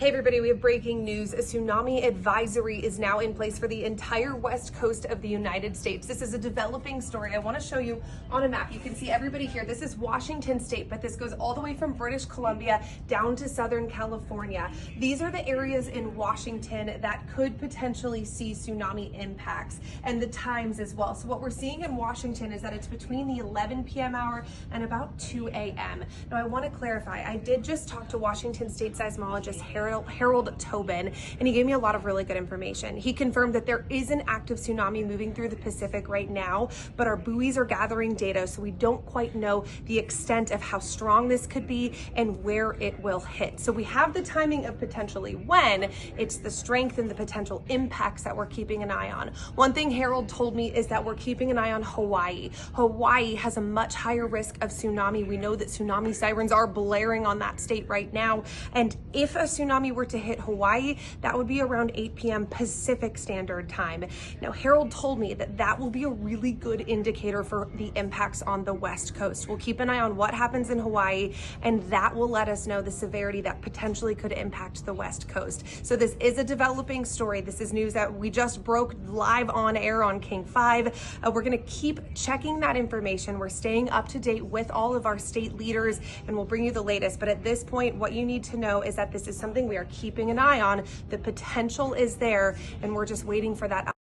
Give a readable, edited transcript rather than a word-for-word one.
Hey everybody, we have breaking news. A tsunami advisory is now in place for the entire west coast of the United States. This is a developing story. I want to show you on a map. You can see everybody here. This is Washington State, but this goes all the way from British Columbia down to Southern California. These are the areas in Washington that could potentially see tsunami impacts and the times as well. So what we're seeing in Washington is that it's between the 11 p.m. hour and about 2 a.m. Now I want to clarify, I did just talk to Washington State seismologist Harold Tobin, and he gave me a lot of really good information. He confirmed that there is an active tsunami moving through the Pacific right now, but our buoys are gathering data, so we don't quite know the extent of how strong this could be and where it will hit. So we have the timing of potentially when. It's the strength and the potential impacts that we're keeping an eye on. One thing Harold told me is that we're keeping an eye on Hawaii. Hawaii has a much higher risk of tsunami. We know that tsunami sirens are blaring on that state right now, and if a tsunami were to hit Hawaii, that would be around 8 p.m. Pacific Standard Time. Now, Harold told me that that will be a really good indicator for the impacts on the West Coast. We'll keep an eye on what happens in Hawaii, and that will let us know the severity that potentially could impact the West Coast. So this is a developing story. This is news that we just broke live on air on King 5. We're going to keep checking that information. We're staying up to date with all of our state leaders, and we'll bring you the latest. But at this point, what you need to know is that this is something we are keeping an eye on. The potential is there, and we're just waiting for that